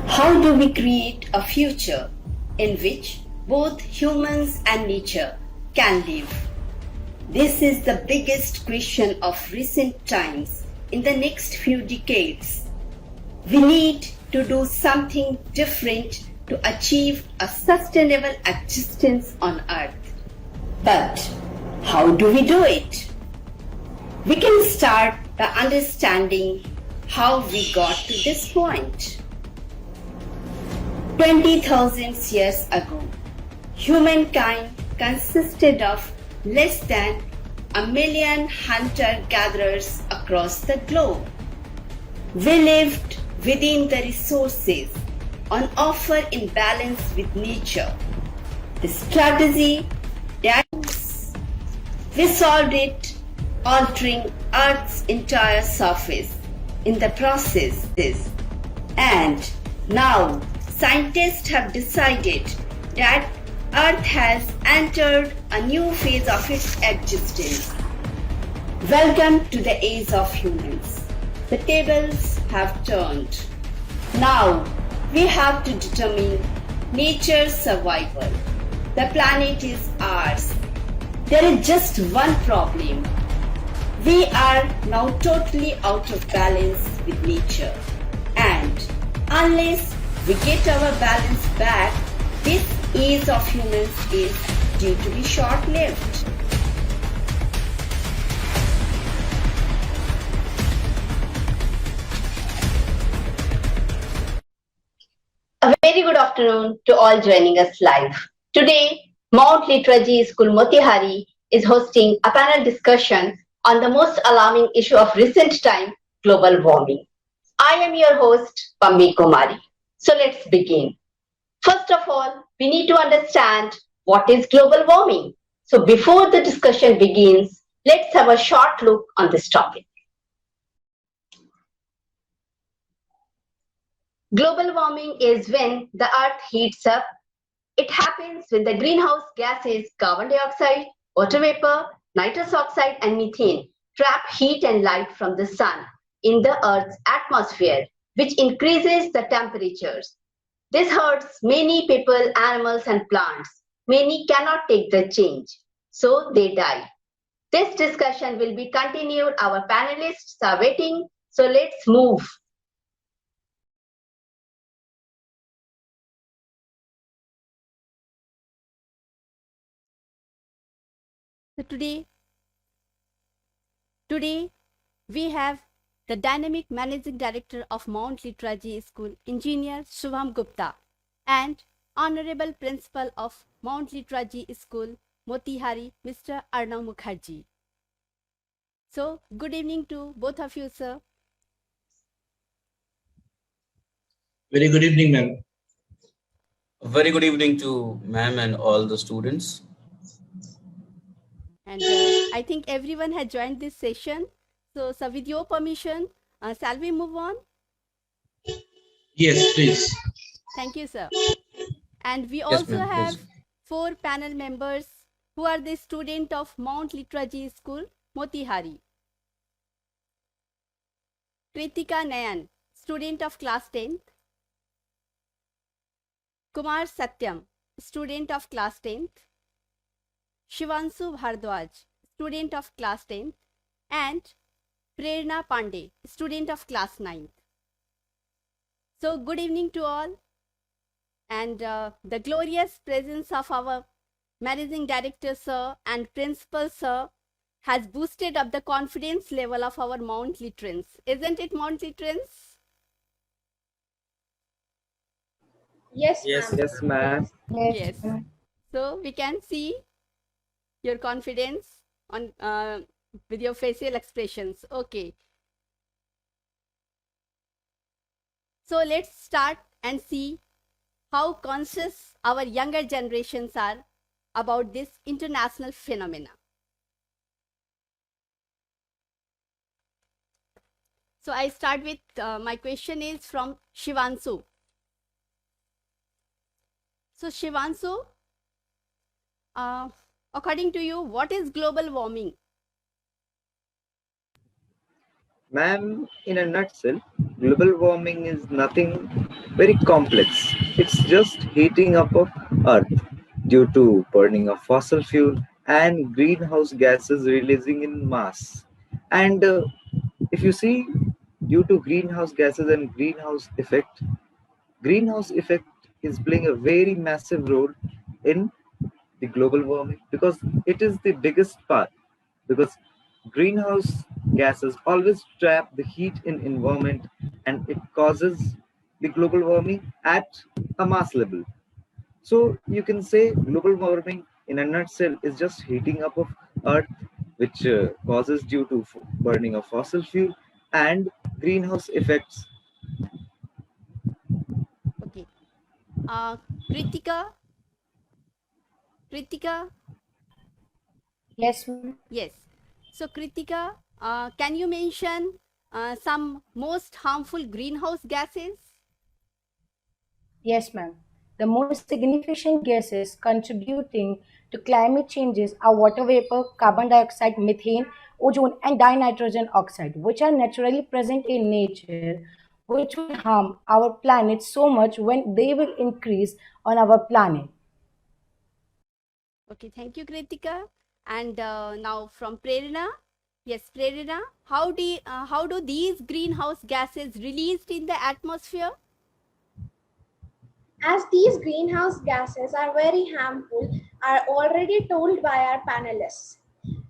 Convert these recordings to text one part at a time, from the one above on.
How do we create a future in which both humans and nature can live? This is the biggest question of recent times. In the next few decades, we need to do something different to achieve a sustainable existence on Earth. But how do we do it? We can start by understanding how we got to this point. 20,000 years ago, humankind consisted of less than 1,000,000 hunter-gatherers across the globe. We lived within the resources on offer in balance with nature. The strategy that we solved it, altering Earth's entire surface in the process. And now scientists have decided that Earth has entered a new phase of its existence. Welcome to the age of humans. The tables have turned. Now we have to determine nature's survival. The planet is ours. There is just one problem. We are now totally out of balance with nature. And unless we get our balance back, this age of humans is due to be short-lived. A very good afternoon to all joining us live. Today, Mount Literacy School Motihari is hosting a panel discussion on the most alarming issue of recent time, global warming. I am your host, Pammi Kumari. So let's begin. First of all, we need to understand what is global warming. So before the discussion begins, let's have a short look on this topic. Global warming is when the earth heats up. It happens when the greenhouse gases carbon dioxide, water vapor, nitrous oxide and methane trap heat and light from the sun in the earth's atmosphere, which increases the temperatures. This hurts many people, animals and plants. Many cannot take the change, so they die. This discussion will be continued. Our panelists are waiting, so let's move. So today we have the Dynamic Managing Director of Mount Literacy School, Engineer Shubham Gupta, and Honorable Principal of Mount Literacy School, Motihari, Mr. Arnab Mukherjee. So, good evening to both of you, sir. Very good evening, ma'am. Very good evening to ma'am and all the students. And I think everyone has joined this session. So, sir, with your permission, shall we move on? Yes, please. Thank you, sir. And we also have 4 panel members who are the student of Mount Literacy School, Motihari. Kritika Nayan, student of class 10th. Kumar Satyam, student of class 10th. Shivanshu Bhardwaj, student of class 10th. And Prerna Pandey, student of class 9th. So, good evening to all. And the glorious presence of our Managing Director, sir, and Principal, sir, has boosted up the confidence level of our Mount Literans. Isn't it, Mount Literans? Yes, ma'am. Yes. So we can see your confidence on with your facial expressions. Okay. So let's start and see how conscious our younger generations are about this international phenomena. So I start with my question is from Shivanshu. So Shivanshu, according to you, what is global warming? Ma'am, in a nutshell, global warming is nothing very complex. It's just heating up of Earth due to burning of fossil fuel and greenhouse gases releasing in mass. And if you see, due to greenhouse gases and greenhouse effect is playing a very massive role in the global warming because it is the biggest part, because greenhouse gases always trap the heat in environment and it causes the global warming at a mass level. So you can say global warming in a nutshell is just heating up of earth, which causes due to burning of fossil fuel and greenhouse effects. Okay. Kritika? Kritika? Yes, ma'am. Yes. So, Kritika, can you mention some most harmful greenhouse gases? Yes, ma'am. The most significant gases contributing to climate changes are water vapor, carbon dioxide, methane, ozone, and dinitrogen oxide, which are naturally present in nature, which will harm our planet so much when they will increase on our planet. Okay, thank you, Kritika. And now from Prerna. Yes, Prerna, how do these greenhouse gases released in the atmosphere? As these greenhouse gases are very harmful, are already told by our panelists.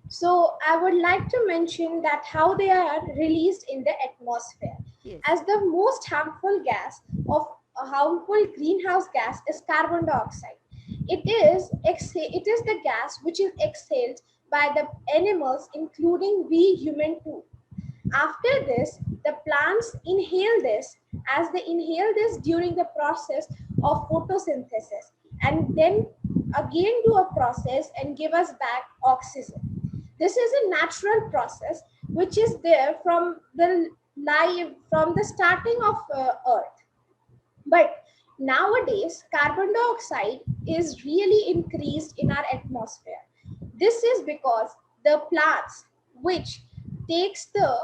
So I would like to mention that how they are released in the atmosphere. Yes. As the most harmful gas of a harmful greenhouse gas is carbon dioxide. It is the gas which is exhaled by the animals, including we human too. After this, the plants inhale this as they inhale this during the process of photosynthesis and then again do a process and give us back oxygen. This is a natural process which is there from the starting of Earth. But nowadays, carbon dioxide is really increased in our atmosphere. This is because the plants which takes the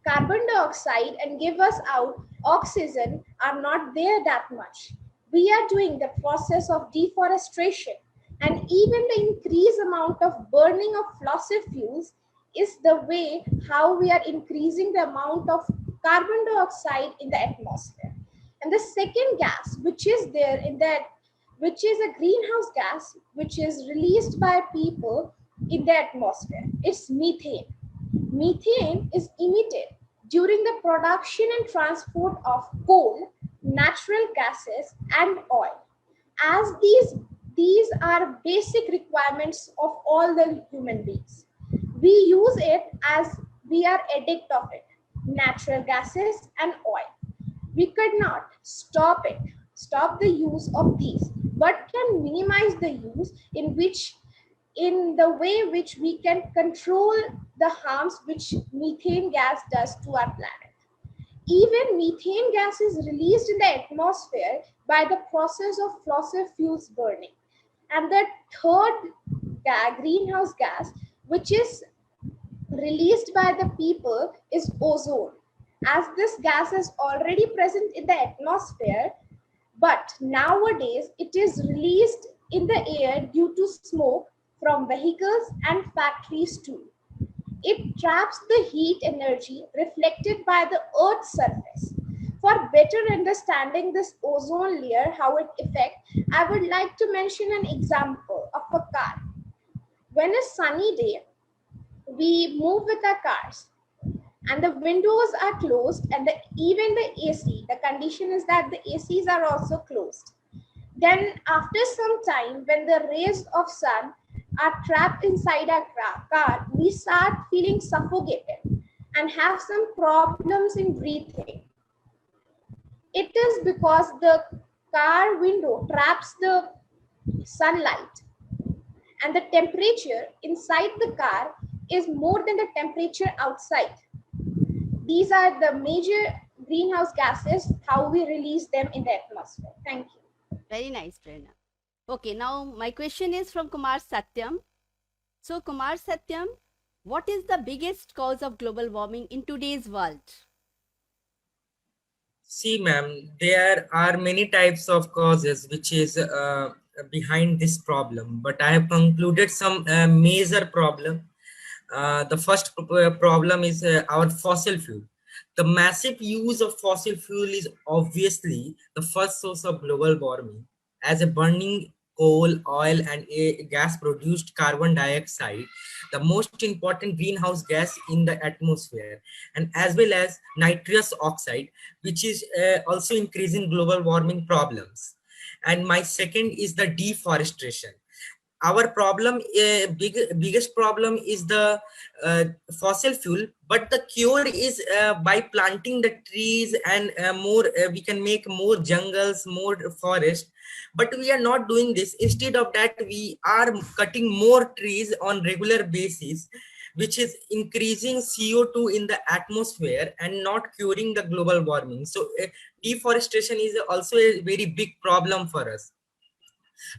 carbon dioxide and give us out oxygen are not there that much. We are doing the process of deforestation, and even the increased amount of burning of fossil fuels is the way how we are increasing the amount of carbon dioxide in the atmosphere. And the second gas which is there in that, which is a greenhouse gas which is released by people in the atmosphere, it's methane. Methane is emitted during the production and transport of coal, natural gases, and oil. As these are basic requirements of all the human beings. We use it as we are addict of it, natural gases and oil. We could not stop the use of these, but can minimize the use in the way which we can control the harms which methane gas does to our planet. Even methane gas is released in the atmosphere by the process of fossil fuels burning. And the third greenhouse gas, which is released by the people, is ozone. As this gas is already present in the atmosphere, but nowadays it is released in the air due to smoke from vehicles and factories too. It traps the heat energy reflected by the Earth's surface. For better understanding this ozone layer, how it affects, I would like to mention an example of a car. When a sunny day, we move with our cars and the windows are closed and even the AC, the condition is that the ACs are also closed. Then after some time, when the rays of sun are trapped inside our car, we start feeling suffocated and have some problems in breathing. It is because the car window traps the sunlight and the temperature inside the car is more than the temperature outside. These are the major greenhouse gases, how we release them in the atmosphere. Thank you. Very nice, Prerna. Okay, now my question is from Kumar Satyam. So, Kumar Satyam, What is the biggest cause of global warming in today's world? See, ma'am, there are many types of causes which is behind this problem, but I have concluded some major problem. The first problem is our fossil fuel. The massive use of fossil fuel is obviously the first source of global warming, as a burning coal, oil, and gas produced carbon dioxide, the most important greenhouse gas in the atmosphere, and as well as nitrous oxide, which is also increasing global warming problems. And my second is the deforestation. Our problem, biggest problem is the fossil fuel, but the cure is by planting the trees, and more we can make more jungles, more forest, but we are not doing this. Instead of that, we are cutting more trees on regular basis, which is increasing CO2 in the atmosphere and not curing the global warming. So deforestation is also a very big problem for us.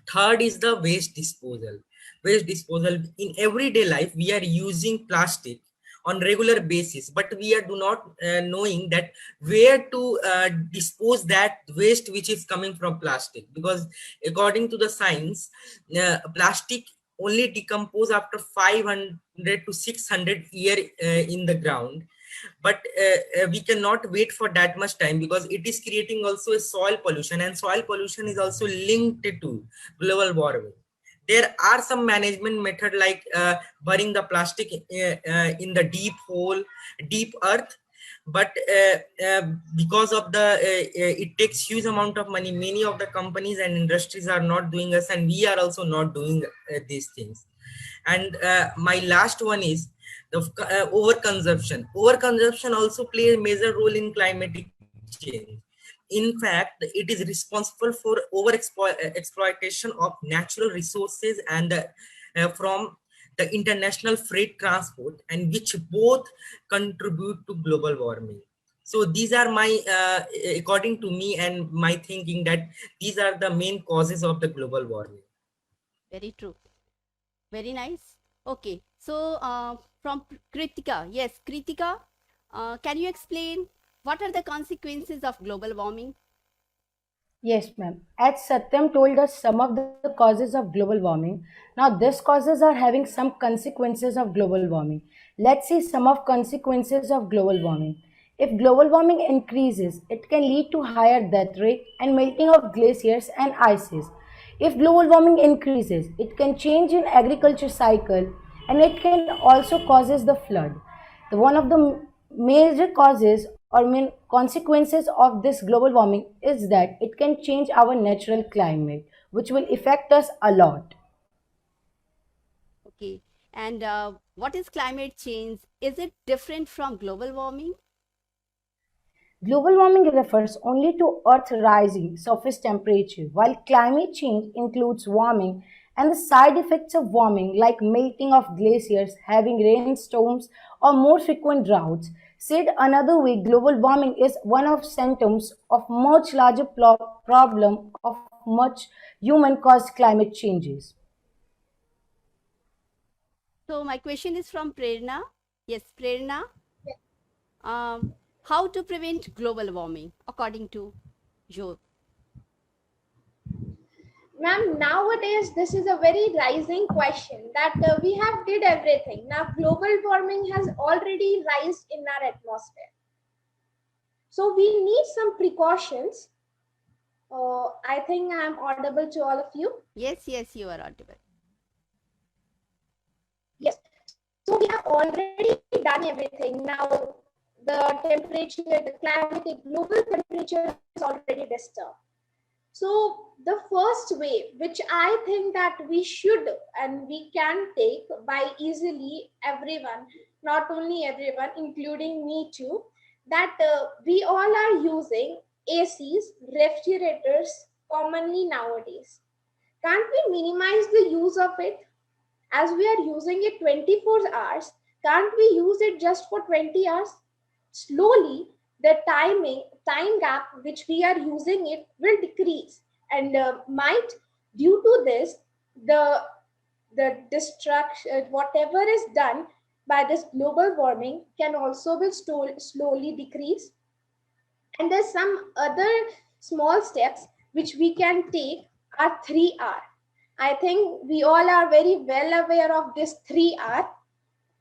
Third is the waste disposal. Waste disposal in everyday life, we are using plastic on regular basis, but we are do not knowing that where to dispose that waste which is coming from plastic, because according to the science, plastic only decompose after 500 to 600 year in the ground. But we cannot wait for that much time, because it is creating also a soil pollution, and soil pollution is also linked to global warming. There are some management method like burying the plastic in the deep hole, deep earth, but because of the it takes huge amount of money, many of the companies and industries are not doing us, and we are also not doing these things. And my last one is the overconsumption. Overconsumption also plays a major role in climatic change. In fact, it is responsible for exploitation of natural resources and from the international freight transport, and which both contribute to global warming. So these are my, according to me and my thinking, that these are the main causes of the global warming. Very true. Very nice. Okay. So from Kritika, yes, Kritika, can you explain what are the consequences of global warming? Yes, ma'am. As Satyam told us some of the causes of global warming, now these causes are having some consequences of global warming. Let's see some of consequences of global warming. If global warming increases, it can lead to higher death rate and melting of glaciers and ices. If global warming increases, it can change in agriculture cycle and it can also causes the flood. The one of the major causes or main consequences of this global warming is that it can change our natural climate, which will affect us a lot. Okay. And what is climate change? Is it different from global warming? Global warming refers only to Earth's rising surface temperature, while climate change includes warming and the side effects of warming, like melting of glaciers, having rainstorms, or more frequent droughts. Said another way, global warming is one of symptoms of much larger problem of much human-caused climate changes. So my question is from Prerna. Yes, Prerna. Um, how to prevent global warming according to you? Ma'am, nowadays this is a very rising question that we have did everything. Now global warming has already risen in our atmosphere. So we need some precautions. I think I am audible to all of you. Yes, yes, you are audible. Yes. So we have already done everything. Now the temperature, the climatic global temperature is already disturbed. So the first way, which I think that we should and we can take by easily everyone, not only everyone, including me too, that we all are using ACs, refrigerators commonly nowadays. Can't we minimize the use of it? As we are using it 24 hours, can't we use it just for 20 hours? Slowly, the time gap which we are using it will decrease, and might, due to this, the destruction, whatever is done, by this global warming can also be slowly decreased. And there's some other small steps which we can take are 3R. I think we all are very well aware of this 3R: Of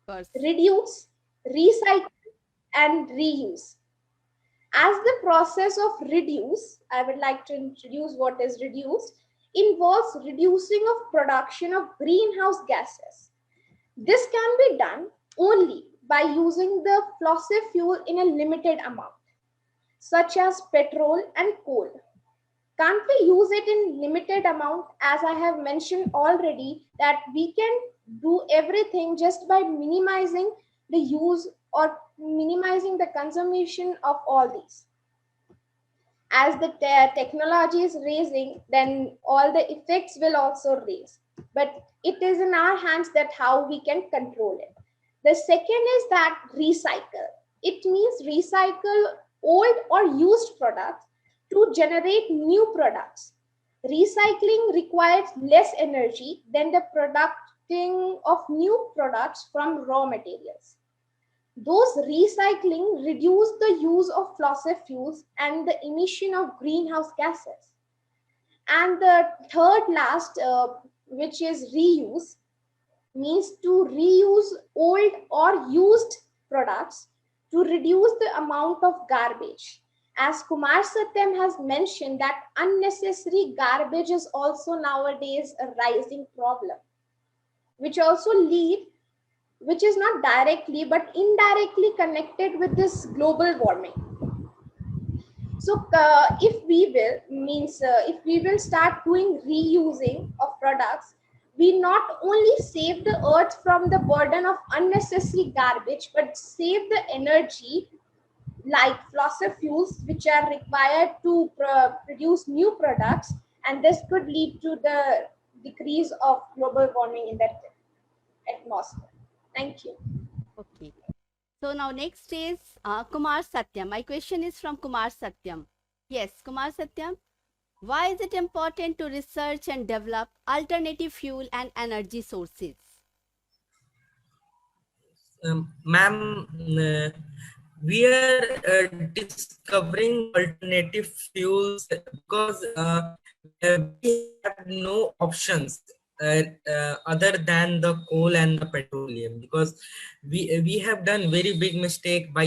course. reduce, recycle, and reuse. As the process of reduce, I would like to introduce what is reduced, involves reducing of production of greenhouse gases. This can be done only by using the fossil fuel in a limited amount, such as petrol and coal. Can't we use it in limited amount? As I have mentioned already, that we can do everything just by minimizing the use or minimizing the consumption of all these. As the technology is raising, then all the effects will also raise. But it is in our hands that how we can control it. The second is that recycle. It means recycle old or used products to generate new products. Recycling requires less energy than the producing of new products from raw materials. Those recycling reduce the use of fossil fuels and the emission of greenhouse gases. And the third last, which is reuse, means to reuse old or used products to reduce the amount of garbage. As Kumar Satyam has mentioned, that unnecessary garbage is also nowadays a rising problem, which also which is not directly but indirectly connected with this global warming. So if we will start doing reusing of products, we not only save the earth from the burden of unnecessary garbage, but save the energy like fossil fuels which are required to produce new products, and this could lead to the decrease of global warming in the atmosphere. Thank you. Okay. So now next is Kumar Satyam. My question is from Kumar Satyam. Yes, Kumar Satyam. Why is it important to research and develop alternative fuel and energy sources? Ma'am, we are discovering alternative fuels because we have no options other than the coal and the petroleum, because we have done very big mistake by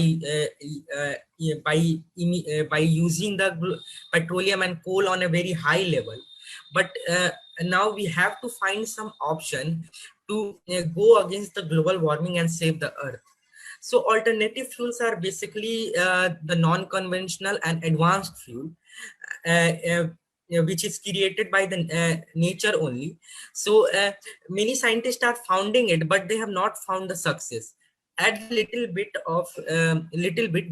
using the petroleum and coal on a very high level. But now we have to find some option to go against the global warming and save the earth. So alternative fuels are basically the non-conventional and advanced fuel, which is created by the nature only. So many scientists are founding it, but they have not found the success. At little bit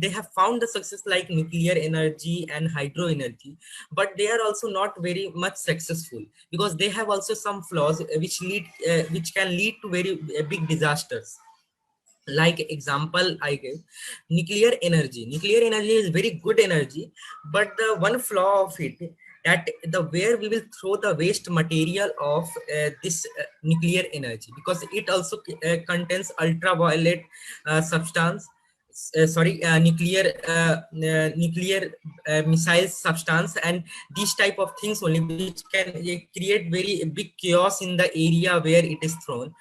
they have found the success, like nuclear energy and hydro energy, but they are also not very much successful because they have also some flaws which can lead to very big disasters. Like example I give, nuclear energy is very good energy, but the one flaw of it, that the where we will throw the waste material of this nuclear energy, because it also contains ultraviolet substance, nuclear missile substance, and these type of things only, which can create very big chaos in the area where it is thrown.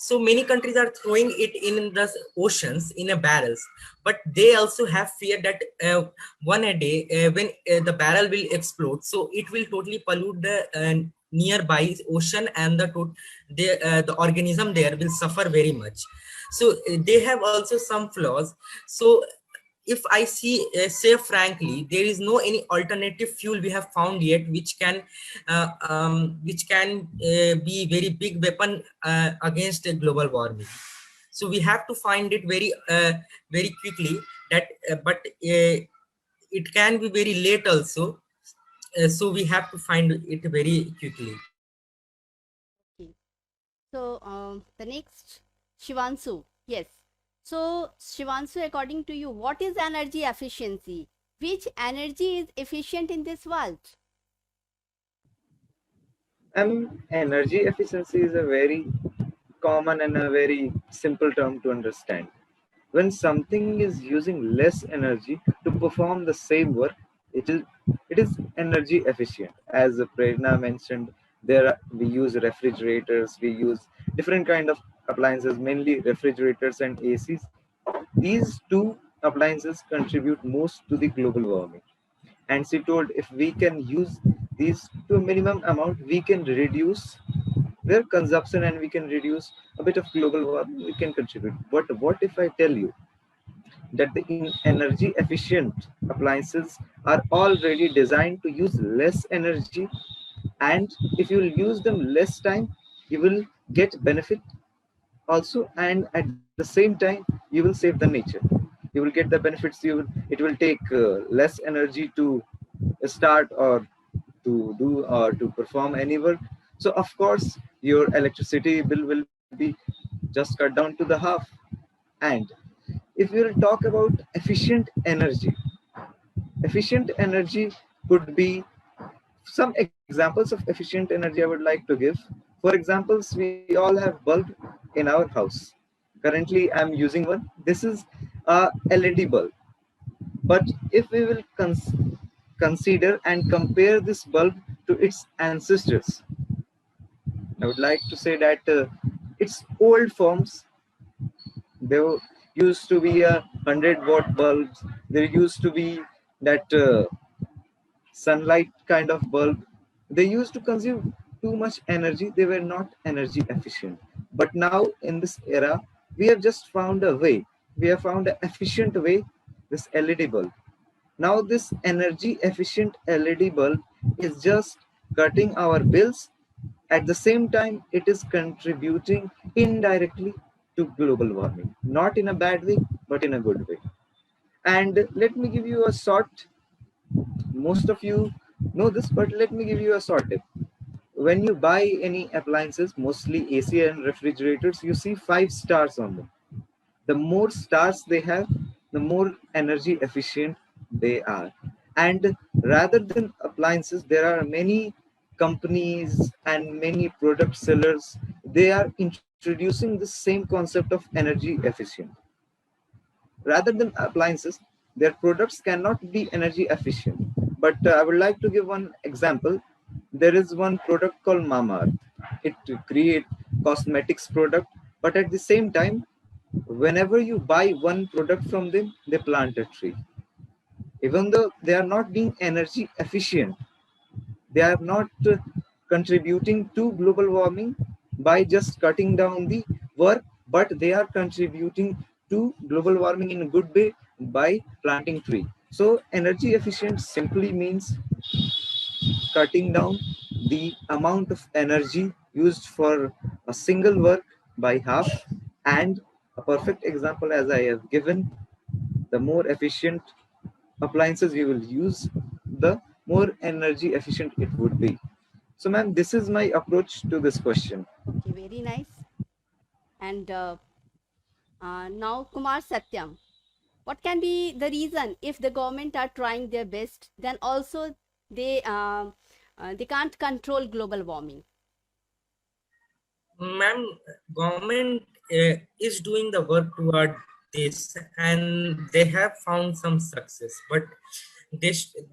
So many countries are throwing it in the oceans in a barrels, but they also have fear that one a day when the barrel will explode, so it will totally pollute the nearby ocean, and the organism there will suffer very much. So they have also some flaws. So if I say frankly, there is no any alternative fuel we have found yet which can be very big weapon against global warming. So we have to find it very quickly, that but it can be very late also. So we have to find it very quickly. Okay. So the next, Shivansu. Yes. So Shivansu, according to you, what is energy efficiency? Which energy is efficient in this world? Energy efficiency is a very common and a very simple term to understand. When something is using less energy to perform the same work, it is energy efficient. As Prerna mentioned, we use refrigerators, we use different kind of appliances, mainly refrigerators and ACs. These two appliances contribute most to the global warming. And she told if we can use these to a minimum amount, we can reduce their consumption and we can reduce a bit of global warming, we can contribute. But what if I tell you that the energy efficient appliances are already designed to use less energy, and if you will use them less time, you will get benefit also, and at the same time you will save the nature. You will get the benefits. It will take less energy to start or to do or to perform any work. So of course your electricity bill will be just cut down to the half. And if we will talk about efficient energy could be some examples of efficient energy I would like to give. For examples, we all have bulb in our house. Currently I'm using one. This is a LED bulb. But if we will consider and compare this bulb to its ancestors, I would like to say that its old forms, there used to be a 100-watt bulbs. There used to be that sunlight kind of bulb. They used to consume too much energy. They were not energy efficient. But now in this era, we have just found a way. We have found an efficient way, this LED bulb. Now this energy efficient LED bulb is just cutting our bills. At the same time, it is contributing indirectly to global warming, not in a bad way, but in a good way. And let me give you a short, most of you know this, but let me give you a short tip. When you buy any appliances, mostly AC and refrigerators, you see 5 stars on them. The more stars they have, the more energy efficient they are. And rather than appliances, there are many companies and many product sellers. They are introducing the same concept of energy efficient. Rather than appliances, their products cannot be energy efficient. But I would like to give one example. There is one product called Mama. It create cosmetics product, but at the same time, whenever you buy one product from them, they plant a tree. Even though they are not being energy efficient, they are not contributing to global warming by just cutting down the work, but they are contributing to global warming in a good way by planting tree. So energy efficient simply means cutting down the amount of energy used for a single work by half. And a perfect example, as I have given, the more efficient appliances you will use, the more energy efficient it would be. So ma'am, this is my approach to this question. Okay, very nice. And now Kumar Satyam, what can be the reason if the government are trying their best, then also they can't control global warming? Ma'am, government is doing the work toward this, and they have found some success, but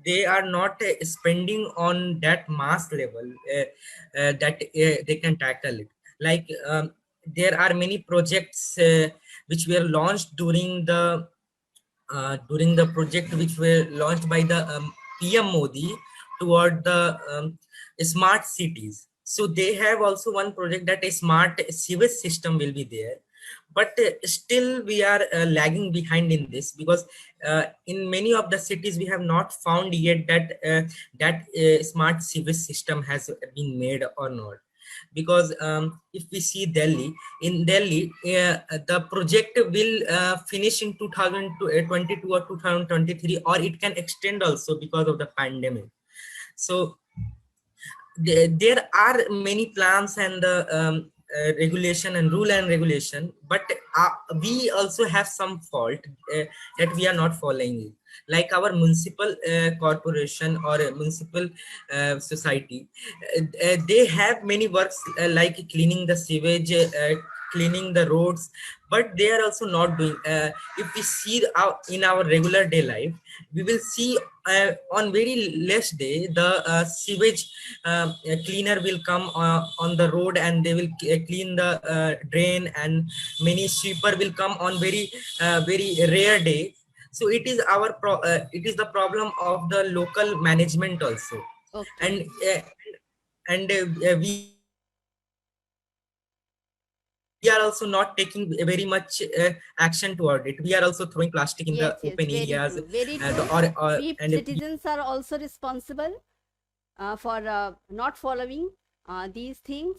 they are not spending on that mass level that they can tackle it. Like there are many projects which were launched during the project which were launched by the PM Modi toward the smart cities. So they have also one project that a smart sewage system will be there. But still we are lagging behind in this, because in many of the cities we have not found yet that smart sewage system has been made or not. Because if we see in Delhi, the project will finish in 2022 or 2023, or it can extend also because of the pandemic. So there are many plans and regulation and rule and regulation, but we also have some fault that we are not following it. Like our municipal corporation or municipal society, they have many works like cleaning the sewage cleaning the roads, but they are also not doing. If we see in our regular day life, we will see on very less day the sewage cleaner will come on the road, and they will clean the drain, and many sweeper will come on very rare day. So it is it is the problem of the local management also. Okay. And we are also not taking very much action toward it. We are also throwing plastic in Yes, the yes, open very areas, true. Very true. We and citizens are also responsible for not following these things.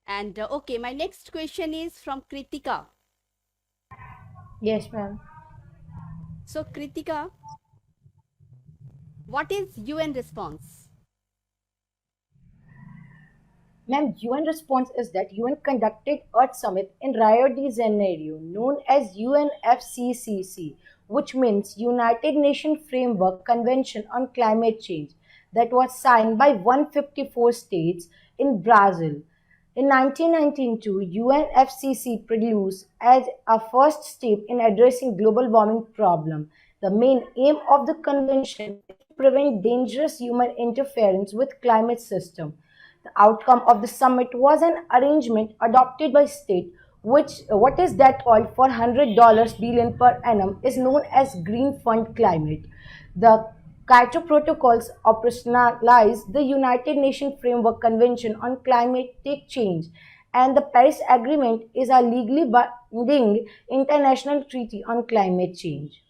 And okay, my next question is from Kritika. Yes, ma'am. So, Kritika, what is UN response? Ma'am, UN response is that UN conducted Earth Summit in Rio de Janeiro, known as UNFCCC, which means United Nations Framework Convention on Climate Change, that was signed by 154 states in Brazil. In 1992, UNFCCC produced as a first step in addressing global warming problem. The main aim of the convention is to prevent dangerous human interference with climate system. The outcome of the summit was an arrangement adopted by state, which what is that called for $100 billion per annum is known as Green Fund Climate. The Kyoto Protocols operationalize the United Nations Framework Convention on Climatic Change, and the Paris Agreement is a legally binding international treaty on climate change.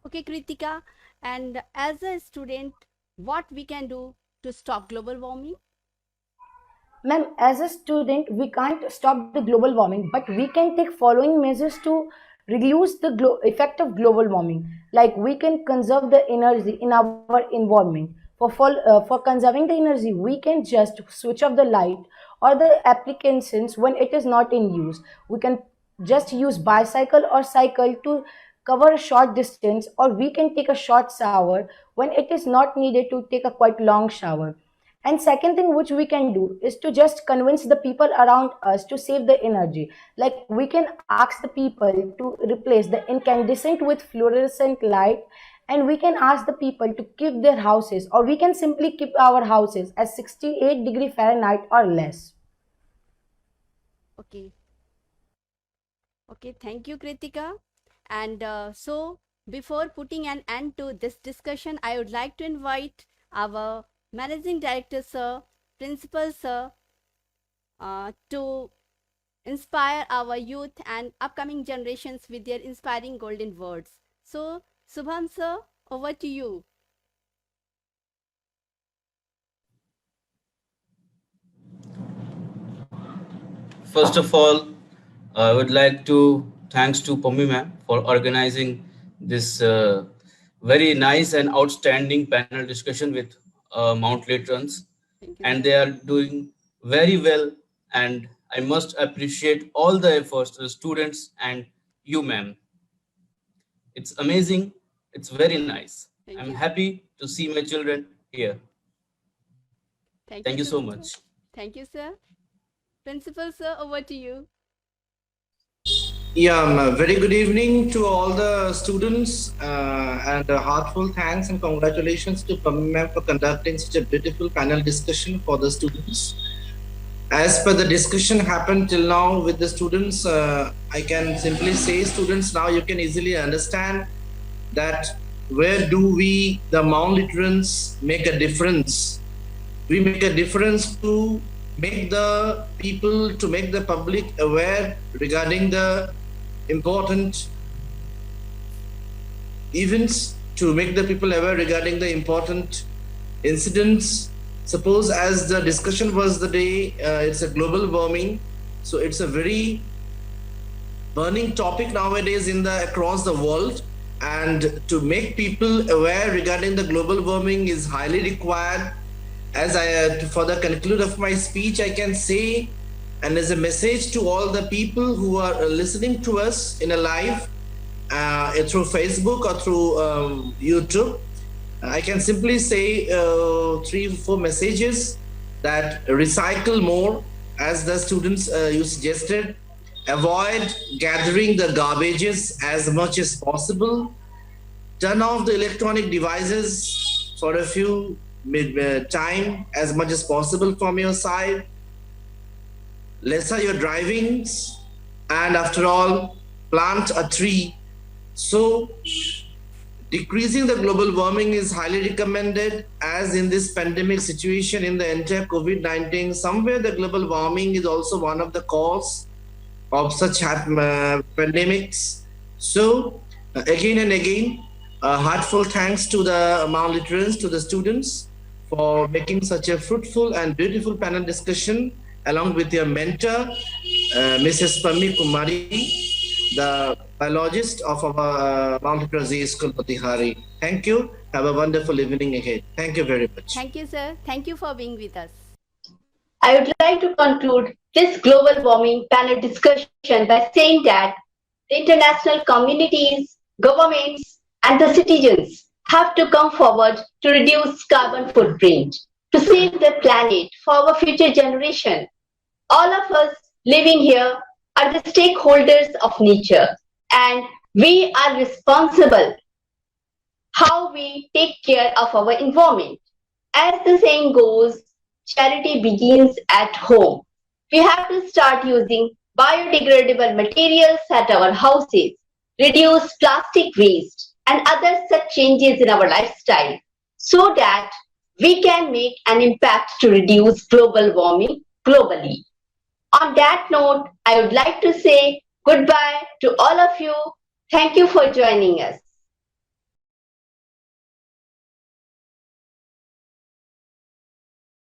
Okay, Kritika, and as a student, what we can do to stop global warming? Ma'am, as a student, we can't stop the global warming, but we can take following measures to reduce the effect of global warming. Like we can conserve the energy in our environment. For conserving the energy, we can just switch off the light or the applications when it is not in use. We can just use bicycle or cycle to cover a short distance, or we can take a short shower when it is not needed to take a quite long shower. And second thing which we can do is to just convince the people around us to save the energy. Like we can ask the people to replace the incandescent with fluorescent light, and we can ask the people to keep their houses, or we can simply keep our houses at 68 degree Fahrenheit or less. Okay. Okay, thank you, Kritika. And so, before putting an end to this discussion, I would like to invite our Managing Director, sir, Principal, sir, to inspire our youth and upcoming generations with their inspiring golden words. So, Shubham, sir, over to you. First of all, I would like to thanks to Pammi ma'am for organizing this very nice and outstanding panel discussion with Mount Latrons, Thank you, and sir. they are doing very well. And I must appreciate all the efforts to the students and you, ma'am. It's amazing. It's very nice. Thank I'm you. happy to see my children here. Thank you so Shubham, sir. much. Thank you, sir. Principal, sir, over to you. Yeah, very good evening to all the students, and a heartfelt thanks and congratulations to Pammi ma'am for conducting such a beautiful panel discussion for the students. As per the discussion happened till now with the students, I can simply say, students, now you can easily understand that where do we, the Mount Literans, make a difference. We make a difference to make the people, to make the public aware regarding the important events, to make the people aware regarding the important incidents. Suppose as the discussion was the day, it's a global warming, so it's a very burning topic nowadays across the world, and to make people aware regarding the global warming is highly required. As for the conclude of my speech, I can say, and as a message to all the people who are listening to us in a live through Facebook or through YouTube, I can simply say 3-4 messages. That recycle more, as the students you suggested, avoid gathering the garbages as much as possible, turn off the electronic devices for a few time as much as possible from your side, lesser your drivings, and after all, plant a tree. So decreasing the global warming is highly recommended, as in this pandemic situation in the entire COVID-19, somewhere the global warming is also one of the cause of such pandemics. So again and again, heartfelt thanks to the malnutrients, to the students, for making such a fruitful and beautiful panel discussion along with your mentor, Mrs. Pammi Kumari, the biologist of our Mukherjee School, Motihari. Thank you. Have a wonderful evening ahead. Thank you very much. Thank you, sir. Thank you for being with us. I would like to conclude this global warming panel discussion by saying that the international communities, governments, and the citizens have to come forward to reduce carbon footprint, to save the planet for our future generation. All of us living here are the stakeholders of nature, and we are responsible how we take care of our environment. As the saying goes, charity begins at home. We have to start using biodegradable materials at our houses, reduce plastic waste, and other such changes in our lifestyle so that we can make an impact to reduce global warming globally. On that note, I would like to say goodbye to all of you. Thank you for joining us.